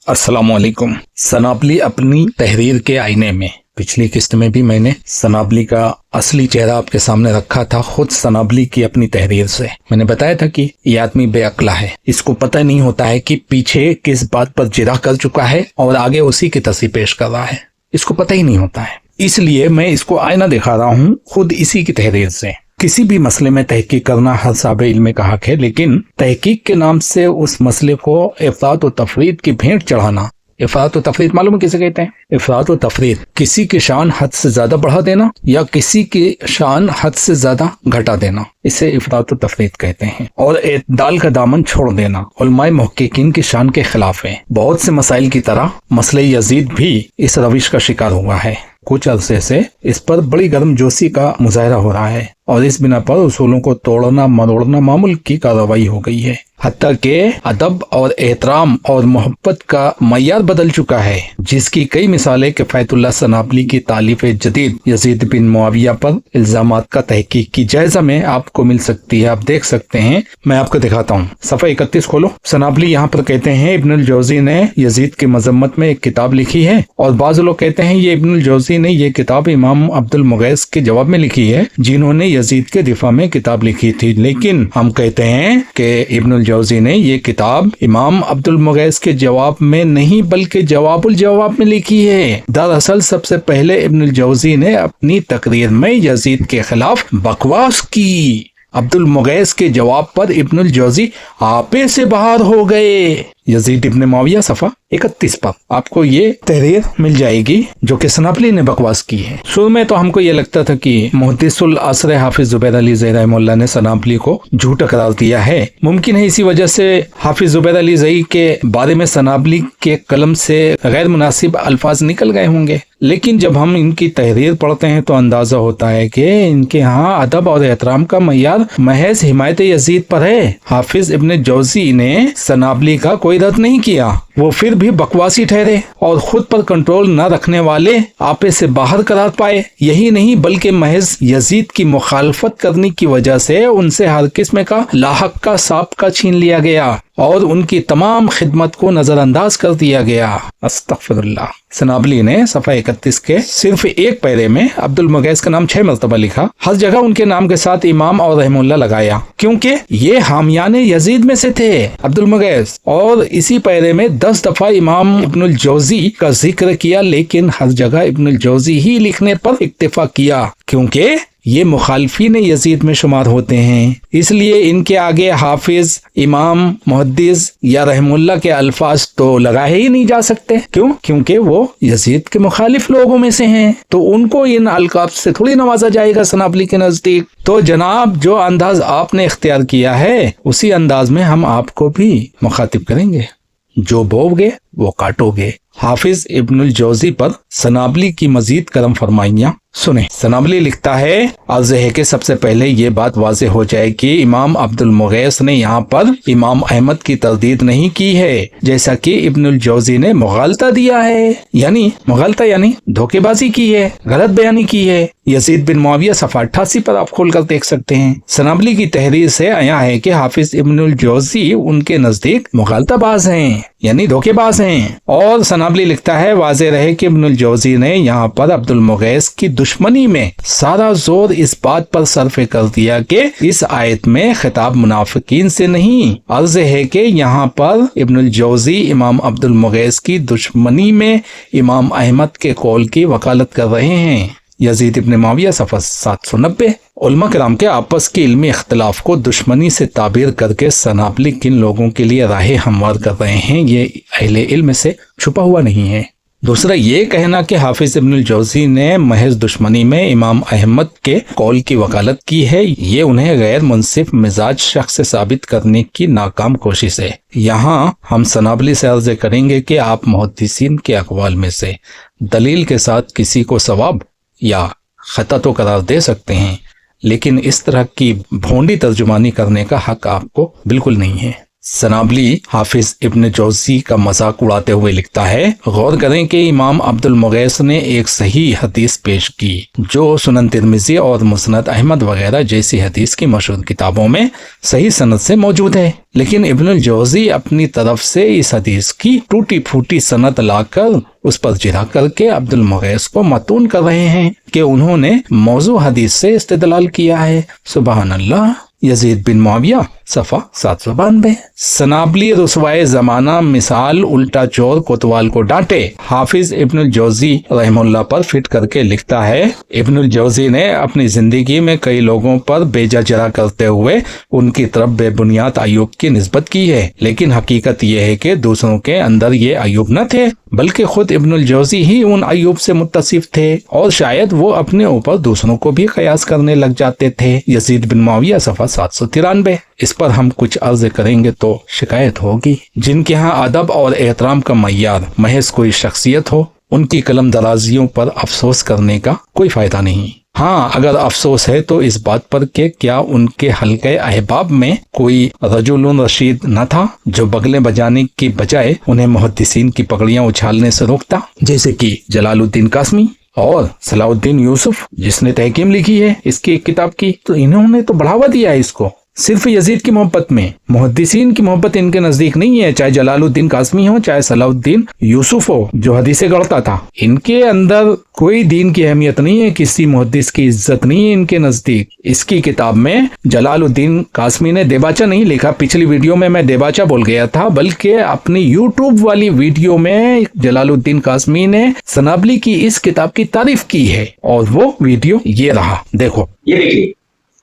अस्सलाम वालेकुम। सनाबली अपनी तहरीर के आईने में, पिछली किस्त में भी मैंने सनाबली का असली चेहरा आपके सामने रखा था। खुद सनाबली की अपनी तहरीर से मैंने बताया था कि ये आदमी बेअक्ला है, इसको पता नहीं होता है कि पीछे किस बात पर जिरा कर चुका है और आगे उसी की तस्वीर पेश कर रहा है, इसको पता ही नहीं होता है। इसलिए मैं इसको आईना दिखा रहा हूँ खुद इसी की तहरीर से। किसी भी मसले में तहकीक करना हर साहिब इल्म का हक है, लेकिन तहकीक के नाम से उस मसले को इफरात व तफरीद की भेंट चढ़ाना, इफरात व तफरीद मालूम है किसे कहते हैं? इफरात व तफरीद किसी की शान हद से ज्यादा बढ़ा देना या किसी की शान हद से ज्यादा घटा देना, इसे इफरात व तफरीद कहते हैं। और एतदाल का दामन छोड़ देना उलमाए मुहक्किकीन की शान के खिलाफ है। बहुत से मसाइल की तरह मसले यजीद भी इस रविश का शिकार हुआ है। कुछ अरसे से इस पर बड़ी गर्मजोशी का मुजाहरा हो रहा है और इस बिना पर उसूलों को तोड़ना मरोड़ना मामूल की कार्रवाई हो गई है। हत्ता के अदब और एहतराम और मोहब्बत का मय्यार बदल चुका है, जिसकी कई मिसालें किफायतुल्लाह सनाबली की तालीफ जदीद यजीद बिन मुआविया पर इल्जामात का तहकीक की जायजा में आपको मिल सकती है। आप देख सकते हैं, मैं आपको दिखाता हूँ। सफ़ा 31 खोलो। सनाबली यहाँ पर कहते हैं इब्नुल जौज़ी ने यजीद की मजम्मत में एक किताब लिखी है, और बाज़ लोग कहते हैं ये इब्नुल जौज़ी ने ये किताब इमाम अब्दुल मुगैस के जवाब में लिखी है, जिन्होंने यजीद के दिफा में किताब लिखी थी। लेकिन हम कहते हैं कि इब्नुल जौज़ी ने ये किताब इमाम अब्दुल मुगैस के जवाब में नहीं बल्कि जवाबुल जवाब में लिखी है। दरअसल सबसे पहले इब्नुल जौज़ी ने अपनी तकरीर में यजीद के खिलाफ बकवास की। अब्दुल मुगैस के जवाब पर इब्नुल जौज़ी आपे से बाहर हो गए। यजीद इब्न मुआविया सफ़ा 31 पर आपको ये तहरीर मिल जाएगी जो कि सनाबली ने बकवास की है। शुरू में तो हमको ये लगता था कि मुहद्दिसुल असर हाफिज जुबैर अली ज़ई रहमहुल्लाह ने सनाबली को झूठा करार दिया है। मुमकिन है इसी वजह से हाफिज जुबैर अली ज़ई के बारे में सनाबली के कलम से गैर मुनासिब अल्फाज निकल गए होंगे, लेकिन जब हम इनकी तहरीर पढ़ते हैं तो अंदाजा होता है कि इनके यहाँ अदब और एहतराम का मय्यार महज हिमायत यजीद पर है। हाफिज इब्न जौज़ी ने सनाबली का कोई रद्द नहीं किया, वो फिर भी बकवासी ठहरे और खुद पर कंट्रोल न रखने वाले आपे से बाहर करार पाए। यही नहीं बल्कि महज यजीद की मुखालफत करने की वजह से उनसे हर किस्म का लाहक का साबका छीन लिया गया और उनकी तमाम खिदमत को नजरअंदाज कर दिया गया। अस्तगफिरुल्लाह। सनाबली ने सफ़ा 31 के सिर्फ एक पैरे में अब्दुल मुगैस का नाम 6 मरतबा लिखा। हर जगह उनके नाम के साथ इमाम और रहमुल्लाह लगाया, क्योंकि ये हामियाने यजीद में से थे अब्दुल मुगैस, और इसी पैरे में 10 दफा इमाम इब्नुल जौज़ी का जिक्र किया, लेकिन हर जगह इब्नुल जौज़ी ही लिखने पर इक्तिफा किया, क्योंकि ये मुखालफीन यजीद में शुमार होते हैं। इसलिए इनके आगे हाफिज, इमाम, मुहद्दिस या रहमुल्लाह के अल्फाज तो लगाए ही नहीं जा सकते। क्यों? क्योंकि वो यजीद के मुखालिफ लोगों में से हैं, तो उनको इन अलकाब से थोड़ी नवाजा जाएगा सनाबली के नजदीक। तो जनाब, जो अंदाज आपने इख्तियार किया है उसी अंदाज में हम आपको भी मुखातिब करेंगे। जो बोओगे वो काटोगे। हाफिज इब्नुल जौज़ी पर सनाबली की मजीद करम फरमाइयाँ सुने। सनाबली लिखता है, अर्ज़ है कि सबसे पहले ये बात वाज़ेह हो जाए कि इमाम अब्दुल मुगैस ने यहाँ पर इमाम अहमद की तरदीद नहीं की है, जैसा कि इब्नुल जौज़ी ने मुग़ालता दिया है, यानी मुग़ालता यानी धोखेबाजी की है, गलत बयानी की है। यजीद बिन मुआविया सफ़ा 88 पर आप खोल कर देख सकते हैं। सनाबली की तहरीर से आया है कि हाफिज इब्नुल जौज़ी उनके नजदीक मुग़ालताबाज हैं, यानी धोखेबाज हैं। और सनाबली लिखता है, वाज़ेह रहे कि इब्नुल जौज़ी ने यहाँ पर अब्दुल मुगैस की दुश्मनी में सारा जोर इस बात पर सर्फे कर दिया कि इस आयत में खिताब मुनाफिकीन से नहीं। अर्ज़ है कि यहाँ पर इब्नुल जौज़ी इमाम अब्दुल मुगैस की दुश्मनी में इमाम अहमद के कौल की वकालत कर रहे हैं। यजीद इब्न मुआविया सफ़ा 790। उलमा किराम के आपस के इल्मी इख्तिलाफ को दुश्मनी से ताबीर करके सनाबली किन लोगों के लिए राह हमवार कर रहे हैं, ये अहले इल्म से छुपा हुआ नहीं है। दूसरा ये कहना कि हाफिज इब्नुल जौज़ी ने महज दुश्मनी में इमाम अहमद के कौल की वकालत की है, ये उन्हें गैर मुनसिफ मिजाज शख्स से साबित करने की नाकाम कोशिश है। यहाँ हम सनाबली से अर्ज़ करेंगे कि आप मुहद्दिसीन के अक़वाल में से दलील के साथ किसी को सवाब या खता तो करार दे सकते हैं, लेकिन इस तरह की भोंडी तर्जुमानी करने का हक आपको बिल्कुल नहीं है। सनाबली हाफिज इब्न जौजी का मजाक उड़ाते हुए लिखता है, गौर करें कि इमाम अब्दुल मुगैस ने एक सही हदीस पेश की जो सुनन तिर्मिज़ी और मुस्नद अहमद वगैरह जैसी हदीस की मशहूर किताबों में सही सनद से मौजूद है, लेकिन इब्नुल जौजी अपनी तरफ से इस हदीस की टूटी फूटी सनद लाकर उस पर जिरा करके अब्दुल मुगैस को मतून कर रहे हैं कि उन्होंने मौजू हदीस से इस्तेदलाल किया है। सुबहान अल्लाह। यजीद बिन मुआविया सफ़ा 792। सनाबली रुसवाए ज़माना मिसाल उल्टा चोर कोतवाल को डांटे हाफिज इब्नुल जौजी रहमुल्लाह पर फिट करके लिखता है, इब्नुल जौजी ने अपनी जिंदगी में कई लोगों पर बेजा जरा करते हुए उनकी तरफ बेबुनियाद अयूब की निस्बत की है, लेकिन हकीकत यह है कि दूसरों के अंदर ये अयूब न थे बल्कि खुद इब्नुल जौजी ही उन अयूब से मुत्तसिफ थे और शायद वो अपने ऊपर दूसरों को भी कयास करने लग जाते थे। यजीद बिन मुआविया सफ़ा 793। इस पर हम कुछ अर्ज करेंगे तो शिकायत होगी। जिनके यहाँ अदब और एहतराम का मय्यार महज कोई शख्सियत हो, उनकी कलम दराजियों पर अफसोस करने का कोई फायदा नहीं। हाँ, अगर अफसोस है तो इस बात पर कि क्या उनके हल्के अहबाब में कोई रजुलुन रशीद न था जो बगले बजाने की बजाय उन्हें मुहद्दिसीन की पगड़ियां उछालने से रोकता, जैसे कि जलालुद्दीन कासमी और सलाउद्दीन यूसुफ जिसने तहकीम लिखी है इसकी किताब की। तो इन्होंने तो बढ़ावा दिया है इसको सिर्फ यजीद की मोहब्बत में। मुहद्दिसीन की मोहब्बत इनके नजदीक नहीं है, चाहे जलालुद्दीन कासमी हो चाहे सलाउद्दीन यूसुफ हो जो हदीसें गढ़ता था। इनके अंदर कोई दीन की अहमियत नहीं है, किसी मुहद्दिस की इज्जत नहीं है इनके नजदीक। इसकी किताब में जलालुद्दीन कासमी ने देबाचा नहीं लिखा, पिछली वीडियो में मैं देबाचा बोल गया था, बल्कि अपनी यूट्यूब वाली वीडियो में जलालुद्दीन कासमी ने सनाबली की इस किताब की तारीफ की है और वो वीडियो ये रहा, देखो। ये देखिए,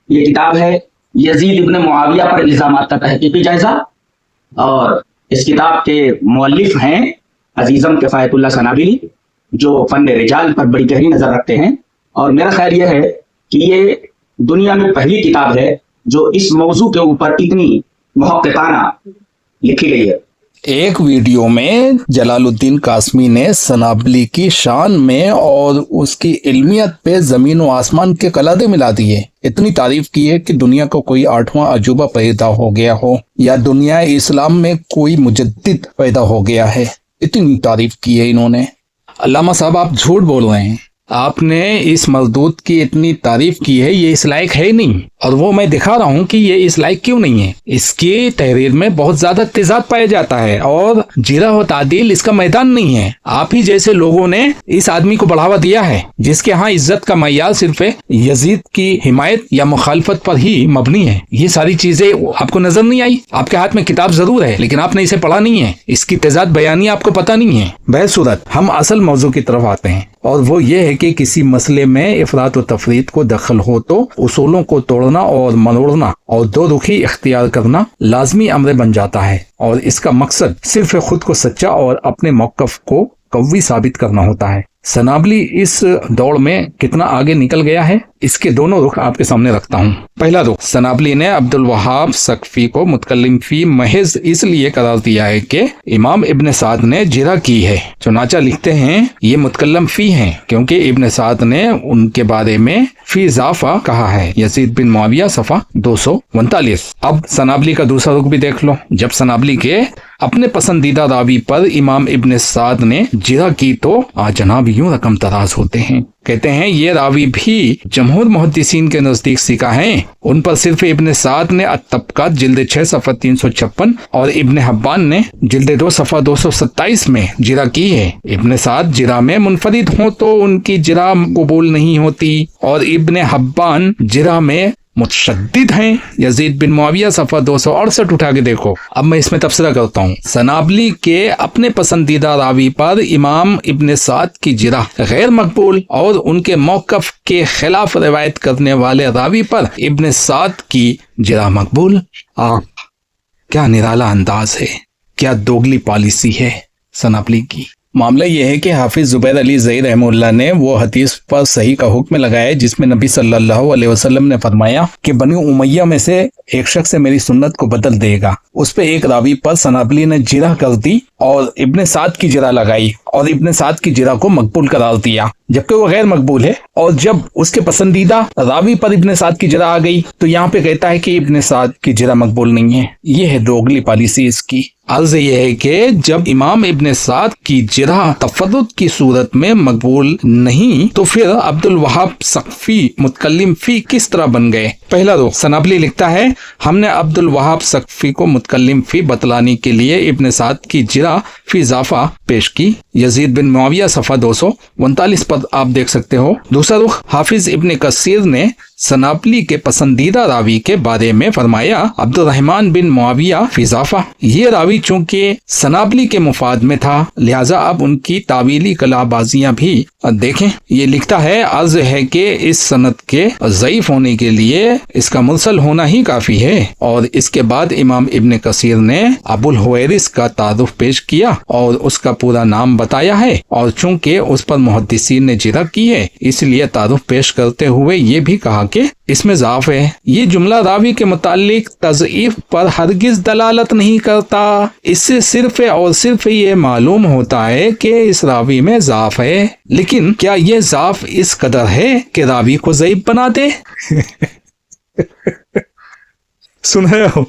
ये किताब है यजीद इब्न मुआविया पर इल्जामात का तहकीकी जायजा, और इस किताब के मुअल्लिफ हैं अजीजम किफायतुल्लाह सनाबली जो फन रिजाल पर बड़ी गहरी नजर रखते हैं। और मेरा ख्याल यह है कि ये दुनिया में पहली किताब है जो इस मौजू के ऊपर इतनी मुहक्किकाना लिखी गई है। एक वीडियो में जलालुद्दीन कासमी ने सनाबली की शान में और उसकी इल्मियत पे जमीन और आसमान के कलादे मिला दिए। इतनी तारीफ की है कि दुनिया को कोई 8वां अजूबा पैदा हो गया हो या दुनिया इस्लाम में कोई मुजद्दिद पैदा हो गया है, इतनी तारीफ की है इन्होंने। अल्लामा साहब, आप झूठ बोल रहे हैं, आपने इस मजदूद की इतनी तारीफ की है, ये इस लायक है नहीं, और वो मैं दिखा रहा हूँ कि ये इस लायक क्यों नहीं है। इसकी तहरीर में बहुत ज्यादा तेजाब पाया जाता है और जीरा व तादील इसका मैदान नहीं है। आप ही जैसे लोगों ने इस आदमी को बढ़ावा दिया है जिसके यहाँ इज्जत का मय्यार सिर्फ यजीद की हिमायत या मुखालफत पर ही मबनी है। ये सारी चीजें आपको नजर नहीं आई? आपके हाथ में किताब जरूर है लेकिन आपने इसे पढ़ा नहीं है, इसकी तेजाब बयानी आपको पता नहीं है। बहसूरत हम असल मौजू की तरफ आते हैं और वो ये है कि किसी मसले में इफरात व तफरीत को दखल हो तो उसूलों को तोड़ना और मरोड़ना और दो रुखी इख्तियार करना लाजमी अमर बन जाता है, और इसका मकसद सिर्फ खुद को सच्चा और अपने मौक़िफ़ को कवी साबित करना होता है। सनाबली इस दौड़ में कितना आगे निकल गया है, इसके दोनों रुख आपके सामने रखता हूँ। पहला रुख, सनाबली ने अब्दुल वहाब सकफी को मुतकल्लिम फी महज इसलिए करार दिया है कि इमाम इब्न साद ने जिरा की है। चुनाचा लिखते हैं ये मुतकल्लम फी हैं क्योंकि इब्न साद ने उनके बारे में फी इजाफा कहा है। यजीद बिन मुआविया सफ़ा 239। अब सनाबली का दूसरा रुख भी देख लो। जब सनाबली के अपने पसंदीदा रावी पर इमाम इब्न साद ने जिरा की तो आज जनाब यूं रकम तराज होते हैं। कहते हैं ये रावी भी जमहूर मुहद्दिसीन के नजदीक सिका हैं। उन पर सिर्फ इब्न साद ने अत-तबकात जिल्द 6 सफ़ा 356 और इब्न हब्बान ने जिल्द 2 सफ़ा 227 में जिरा की है। इब्न साद जिरा में मुनफरिद हो तो उनकी जिरा कबूल नहीं होती और इब्न हब्बान जिरा में मुतशद्दिद हैं। यजीद बिन मुआविया सफ़ा 268 उठा के देखो। अब मैं इसमें तफसीरा करता हूँ। सनाबली के अपने पसंदीदा रावी पर इमाम इब्न साद की जिरा गैर मकबूल और उनके मौक़िफ़ के खिलाफ रिवायत करने वाले रावी पर इब्न साद की जिरा मकबूल। क्या निराला अंदाज है, क्या दोगली पॉलिसी है सनाबली की। मामला यह है कि हाफिज जुबैर अली ज़ई रहमुल्लाह ने वो हदीस पर सही का हुक्म लगाया जिसमें नबी सल्लल्लाहु अलैहि वसल्लम ने फरमाया कि बनी उमैया में से एक शख्स मेरी सुन्नत को बदल देगा। उस पे एक रावी पर सनाबली ने जिरा कर दी और इब्न साद की जिरा लगाई اور इब्न साद की जिरा को मकबूल करार दिया जबकि वो गैर मकबूल है। और जब उसके पसंदीदा रावी पर इब्न साद की जिरा आ गई तो यहाँ पे कहता है कि इब्न साद की जिरा मकबूल नहीं है। ये है दोगली पॉलिसी इसकी। अर्ज ये है कि जब इमाम इब्न साद की जिरा तफर्रुद की सूरत में मकबूल नहीं तो फिर अब्दुल वहाब सकफी मुतकल्लिम फी किस तरह बन गए। पहला रुख, सनाबली लिखता है हमने अब्दुल वहाब सकफी को मुतकल्लिम फी बतलाने के लिए इब्न साद की जिरा फी इजाफा पेश की। यजीद बिन मुआविया सफ़ा 239 पर आप देख सकते हो। दूसरा रुख, हाफिज इब्न कसीर ने सनाबली के पसंदीदा रावी के बारे में फरमाया अब्दुर्रहमान बिन मुआविया फी इजाफा। ये रावी चूंकि सनाबली के मुफाद में था लिहाजा अब उनकी तावीली कलाबाजियां भी देखें। ये लिखता है अर्ज है कि इस सनद के ज़ईफ होने के लिए इसका मुरसल होना ही काफी है। और इसके बाद इमाम इब्न कसीर ने अबुल हुवैरिस का तारुफ पेश किया और उसका पूरा नाम बताया है और चूंकि उस पर मुहद्दिसीन ने जिरा की है इसलिए तारुफ पेश करते हुए ये भी कहा कि इसमें ज़ाफ है। ये जुमला रावी के मुतालिक तज़ईफ पर हरगिज दलालत नहीं करता। इससे सिर्फ और सिर्फ ये मालूम होता है कि इस रावी में ज़ाफ है, लेकिन क्या ये ज़ाफ इस कदर है कि रावी को ज़ईफ बना दे। सुन रहे हो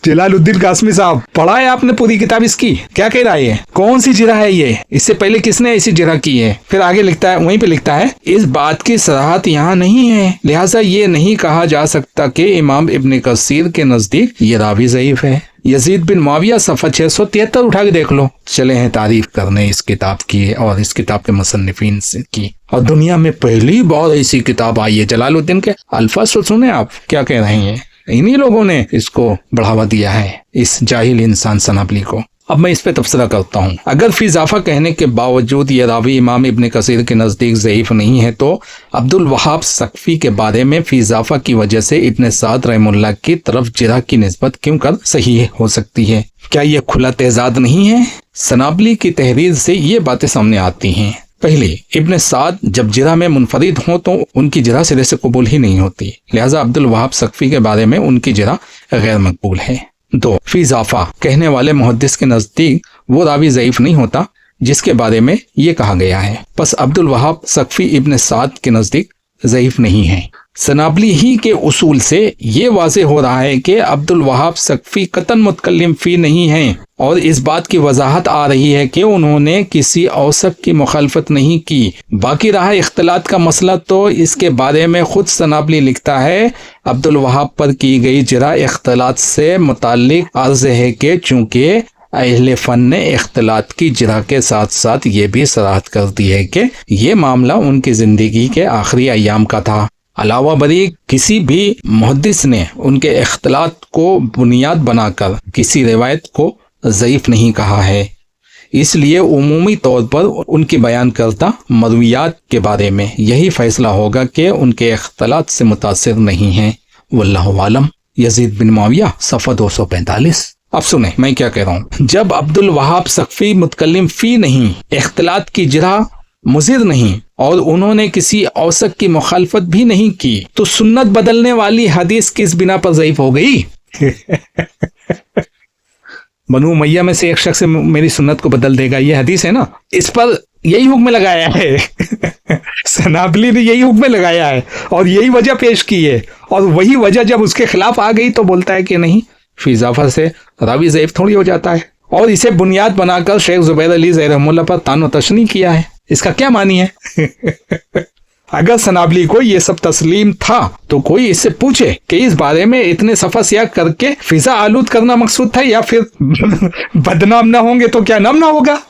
जलालुद्दीन कासमी साहब, पढ़ा है आपने पूरी किताब इसकी? क्या कह रहा है, कौन सी जिरा है ये, इससे पहले किसने ऐसी जिरा की है? फिर आगे लिखता है, वहीं पे लिखता है इस बात की सराहत यहाँ नहीं है लिहाजा ये नहीं कहा जा सकता कि इमाम इब्न कसीर के नजदीक ये रावी ज़ईफ है। यजीद बिन मुआविया सफ़ा 673 उठा के देख लो। चले हैं तारीफ करने इस किताब की और इस किताब के मुसन्निफीन की। और दुनिया में पहली बार ऐसी किताब आई है। जलालुद्दीन के अल्फाज तो सुने आप क्या कह रहे हैं। इन्हीं लोगों ने इसको बढ़ावा दिया है, इस जाहिल इंसान सनाबली को। अब मैं इस पे तबसरा करता हूँ। अगर फी इजाफा कहने के बावजूद ये रावी इमाम इब्न कसीर के नज़दीक ज़ईफ नहीं है तो अब्दुल वहाब सकफी के बारे में फी इजाफा की वजह से इब्न साद रहमुल्लाह की तरफ जिरा की निस्बत क्यों कर सही हो सकती है? क्या ये खुला तेजाद नहीं है? सनाबली की तहरीर से ये बातें सामने आती हैं। पहले इब्न साद जब जिरा में मुनफरिद हों तो उनकी जिरा सिरे से कबूल ही नहीं होती, लिहाजा अब्दुल वहाब सकफी के बारे में उनकी जिरा गैर मकबूल है। 2, फी इजाफा कहने वाले मुहद्दिस के नज़दीक वो रावी ज़ईफ नहीं होता जिसके बारे में ये कहा गया है। बस अब्दुल वहाब सकफी इब्न साद के नज़दीक ज़ईफ नहीं है। सनाबली ही के उसूल से ये वाज़े हो रहा है कि अब्दुल वहाब सकफी कतन मुतकल्लिम फी नहीं है और इस बात की वजाहत आ रही है कि उन्होंने किसी औसफ की मुखालफत नहीं की। बाकी रहा इख्तिलात का मसला तो इसके बारे में खुद सनाबली लिखता है अब्दुल वहाब पर की गई जिरा इख्तिलात से मुताल्लिक अर्ज है कि चूंकि अहले फन ने इख्तिलात की जिरा के साथ साथ ये भी सराहत कर दी है कि ये मामला उनकी जिंदगी के आखिरी अय्याम का था। अलावा बरी किसी भी मुहद्दिस ने उनके इख्तिलात को बुनियाद बनाकर किसी रिवायत को ज़ईफ नहीं कहा है। इसलिए उमूमी तौर पर उनकी बयान करता मरवियात के बारे में यही फैसला होगा कि उनके इख्तिलात से मुतासिर नहीं हैं। वल्लाहु आलम। यजीद बिन मुआविया सफ़ा 245। अब सुने मैं क्या कह रहा हूँ। जब अब्दुल वहाब सकफी मुतकल्लिम फी नहीं, इख्तिलात की जिरा मुज़िर नहीं और उन्होंने किसी औसक की मुखालफत भी नहीं की तो सुन्नत बदलने वाली हदीस किस बिना पर ज़ईफ हो गई? बनु उमैया में से एक शख्स मेरी सुन्नत को बदल देगा, ये हदीस है ना, इस पर यही हुक्म लगाया है। सनाबली ने यही हुक्म लगाया है और यही वजह पेश की है और वही वजह जब उसके खिलाफ आ गई तो बोलता है कि नहीं, फी इजाफा से रावी ज़ईफ थोड़ी हो जाता है। और इसे बुनियाद बनाकर शेख ज़ुबैर अली रहमुल्लाह पर तानो तशनी किया है। इसका क्या मानी है? अगर सनाबली को ये सब तस्लीम था तो कोई इससे पूछे कि इस बारे में इतने सफा सियाह करके फिजा आलूद करना मकसूद था या फिर बदनाम ना होंगे तो क्या नाम ना होगा?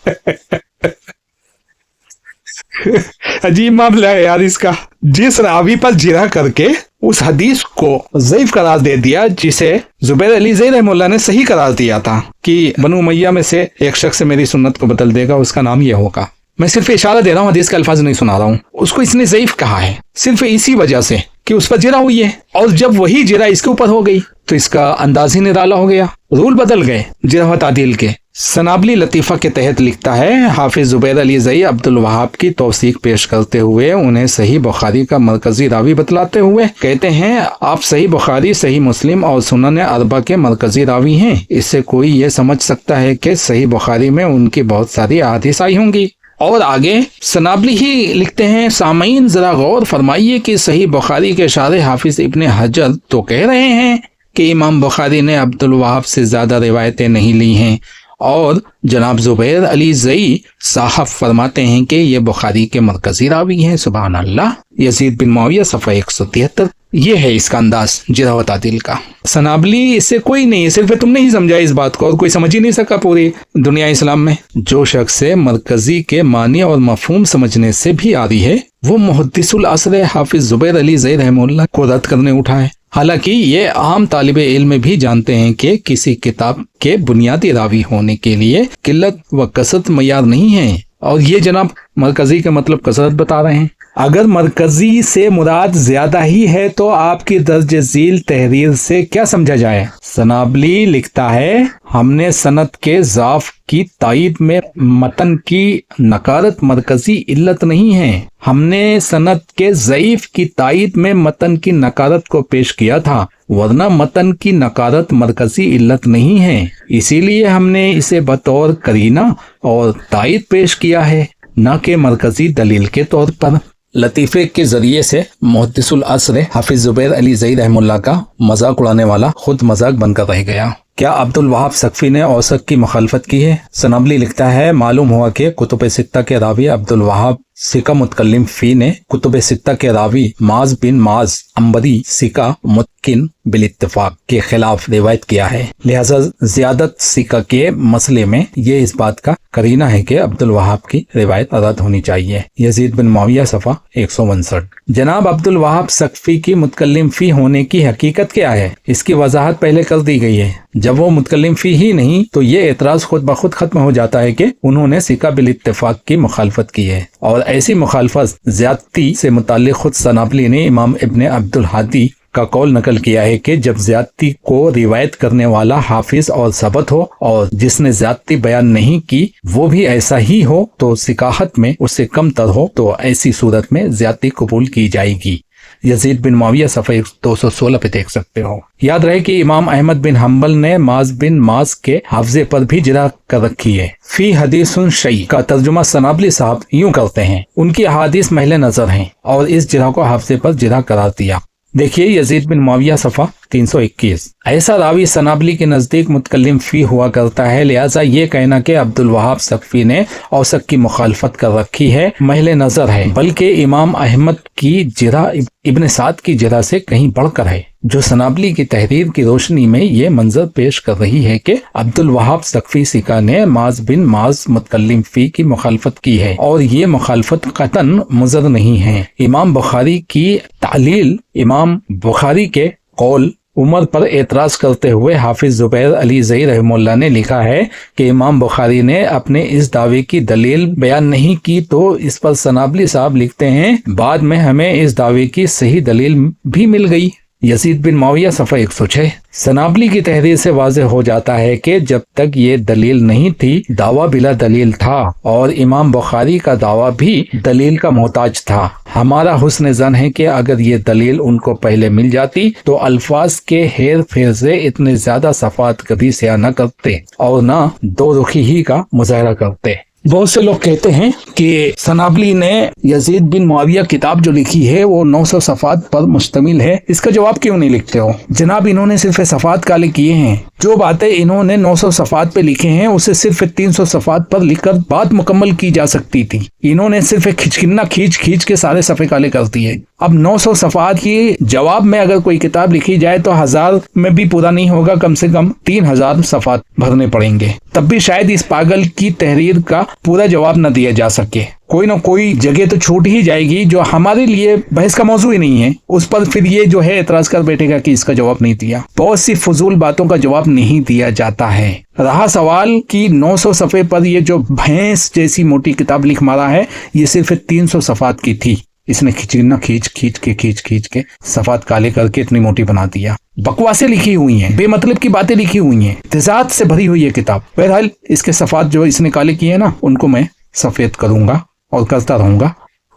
अजीब मामला है यार इसका। जिस रावी पर जिरा करके उस हदीस को ज़ईफ करार दे दिया जिसे ज़ुबैर अली रहमुल्लाह ने सही करार दिया था कि बनु उमैया में से एक शख्स मेरी सुन्नत को बदल देगा, उसका नाम ये होगा। मैं सिर्फ इशारा दे रहा हूँ, हदीस के अल्फाज नहीं सुना रहा हूँ। उसको इसने ज़ईफ कहा है सिर्फ इसी वजह से कि उस पर जिरा हुई है और जब वही जिरा इसके ऊपर हो गई तो इसका अंदाज ही निराला हो गया। रूल बदल गए जिरा व तादील के। सनाबली लतीफ़ा के तहत लिखता है, हाफिज जुबैर अली ज़ई अब्दुल वहाब की तौसीक पेश करते हुए उन्हें सही बुखारी का मरकजी रावी बतलाते हुए कहते हैं, आप सही बुखारी, सही मुस्लिम और सुनन अरबा के मरकजी रावी हैं। इससे कोई ये समझ सकता है कि सही बुखारी में उनकी बहुत सारी अहादीस आई होंगी। और आगे सनाबली ही लिखते हैं, सामीन जरा गौर फरमाइए कि सही बुखारी के शारे हाफिज इब्ने हजर तो कह रहे हैं कि इमाम बुखारी ने अब्दुल वहाब से ज्यादा रिवायतें नहीं ली हैं, और जनाब जुबैर अली ज़ई साहब फरमाते हैं कि ये बुखारी के मरकजी रावी हैं। सुभान अल्लाह। यजीद बिन मुआविया सफ़ा 173। ये है इसका अंदाज जिरा व तादिल का। सनाबली इससे कोई नहीं, सिर्फ तुमने ही समझा इस बात को, और कोई समझ ही नहीं सका पूरी दुनिया इस्लाम में। जो शख्स से मरकजी के मानी और मफहूम समझने से भी आ रही है, वो मुहद्दिसुल असर हाफिज जुबैर अली ज़ई रहमहुल्लाह को रद्द करने उठा है। हालांकि ये आम तालिबे इल्म भी जानते हैं कि किसी किताब के बुनियादी रावी होने के लिए किल्लत व कसरत मयार नहीं है, और ये जनाब मरकजी का मतलब कसरत बता रहे हैं। अगर मरकजी से मुराद ज्यादा ही है तो आपकी दर्ज झील तहरीर से क्या समझा जाए। सनाबली लिखता है, हमने सनद के ज़ाफ की तायीद में मतन की नकारत मरकजी इल्लत नहीं है। हमने सनद के ज़ईफ की तायीद में मतन की नकारत को पेश किया था, वरना मतन की नकारत मरकजी इल्लत नहीं है। इसीलिए हमने इसे बतौर करीना और तायीद पेश किया है, न कि मरकजी दलील के तौर पर। लतीफ़े के जरिए से मुहद्दिसुल असर हाफिज जुबैर अली ज़ई रहमहुल्लाह का मजाक उड़ाने वाला खुद मजाक बनकर रह गया। क्या अब्दुल वहाब सकफी ने औसक की मुखालफत की है। सनाबली लिखता है, मालूम हुआ कि कुतुब सित्ता के रावी अब्दुल वहाब सिका मुतकल्लिम फी ने कुतुब सित्ता के रावी माज बिन माज अंबरी सिका मुतकिन बिल इत्तिफाक के खिलाफ रिवायत किया है। लिहाजा ज़ियादत सिका के मसले में ये इस बात का करीना है कि अब्दुल वहाब की रिवायत रद्द होनी चाहिए। यजीद बिन मुआविया सफ़ा 159। जनाब अब्दुल वहाब सकफी की मुतकल्लिम फी होने की हकीकत क्या है, इसकी वजाहत पहले कर दी गई है। जब वो मुतकल्लिम फी ही नहीं तो ये एतराज खुद ब खुद खत्म हो जाता है कि उन्होंने सिका बिल इत्तिफाक की मुखालफत की है। और ऐसी मुखालफत ज्यादती से मुताल्लिक खुद सनाबली ने इमाम इब्ने अब्दुल हादी का कौल नकल किया है कि जब ज्यादती को रिवायत करने वाला हाफिज और सबत हो और जिसने ज्यादती बयान नहीं की वो भी ऐसा ही हो तो सिकाहत में उससे कम तर हो, तो ऐसी सूरत में ज्यादती कबूल की जाएगी। यजीद बिन मुआविया सफ़ा 216 पे देख सकते हो। याद रहे कि इमाम अहमद बिन हम्बल ने माज बिन माज के हाफजे पर भी जिरा कर रखी है। फी हदीसुन शई का तर्जुमा सनाबली साहब यूं करते हैं, उनकी अहादीस महले नजर हैं और इस जिरा को हाफजे पर जिरा करार दिया। देखिए यजीद बिन मुआविया सफ़ा 321। ऐसा रावी सनाबली के नज़दीक मुतकल्लिम फी हुआ करता है, लिहाजा ये कहना कि अब्दुल वहाब सकफी ने औसक की मुखालफत कर रखी है महले नजर है, बल्कि इमाम अहमद की जिरा इब्ने साद की जिरा से कहीं बढ़कर है, जो सनाबली की तहरीर की रोशनी में ये मंजर पेश कर रही है कि अब्दुल वहाब सकफी सिका ने माज बिन माज मुतकल्लिम फी की मुखालफत की है, और ये मुखालफत कतन मुज़र नहीं है। इमाम बुखारी की तालील इमाम बुखारी के कौल उमर पर एतराज करते हुए हाफिज जुबैर अली ज़ई रहमहुल्लाह ने लिखा है कि इमाम बुखारी ने अपने इस दावे की दलील बयान नहीं की, तो इस पर सनाबली साहब लिखते हैं, बाद में हमें इस दावे की सही दलील भी मिल गई। यजीद बिन मुआविया सफ़ा 106। सनाबली की तहरीर से वाज़ेह हो जाता है कि जब तक ये दलील नहीं थी दावा बिला दलील था, और इमाम बुखारी का दावा भी दलील का मोहताज था। हमारा हुस्न ज़न है कि अगर ये दलील उनको पहले मिल जाती तो अल्फाज के हेर फेर से इतने ज्यादा सफात कभी स्याह न करते और न दो रुखी ही का मुजाहरा करते। बहुत से लोग कहते हैं कि सनाबली ने यजीद बिन मुआविया किताब जो लिखी है वो 900 सफ़ात पर मुश्तमिल है, इसका जवाब क्यों नहीं लिखते हो। जनाब इन्होंने सिर्फ सफ़ात काले किए हैं, जो बातें इन्होंने 900 सफ़ात पे लिखे हैं उसे सिर्फ 300 सफ़ात पर लिखकर बात मुकम्मल की जा सकती थी। इन्होंने सिर्फ खिचकिन्ना खींच के सारे सफ़े काले कर दिए। अब 900 सफ़ात की जवाब में अगर कोई किताब लिखी जाए तो 1000 में भी पूरा नहीं होगा, कम से कम 3000 सफ़ात भरने पड़ेंगे, तब भी शायद इस पागल की तहरीर का पूरा जवाब न दिया जा सके। कोई ना कोई जगह तो छूट ही जाएगी जो हमारे लिए बहस का मौजू ही नहीं है, उस पर फिर ये जो है एतराज कर बैठेगा कि इसका जवाब नहीं दिया। बहुत सी फजूल बातों का जवाब नहीं दिया जाता है। रहा सवाल कि 900 सफ़े पर ये जो भैंस जैसी मोटी किताब लिख मारा है, ये सिर्फ 300 सफ़ात की थी। اس نے کھینچ کے صفحات کالے کر کے اتنی موٹی بنا دیا. بکواسیں لکھی ہوئی ہیں, بے مطلب کی باتیں لکھی ہوئی ہیں, تضاد سے بھری ہوئی ہے کتاب. بہرحال اس کے صفحات جو اس نے کالے کیے ہیں نا, ان کو میں سفید کروں گا اور کرتا رہوں گا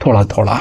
تھوڑا تھوڑا.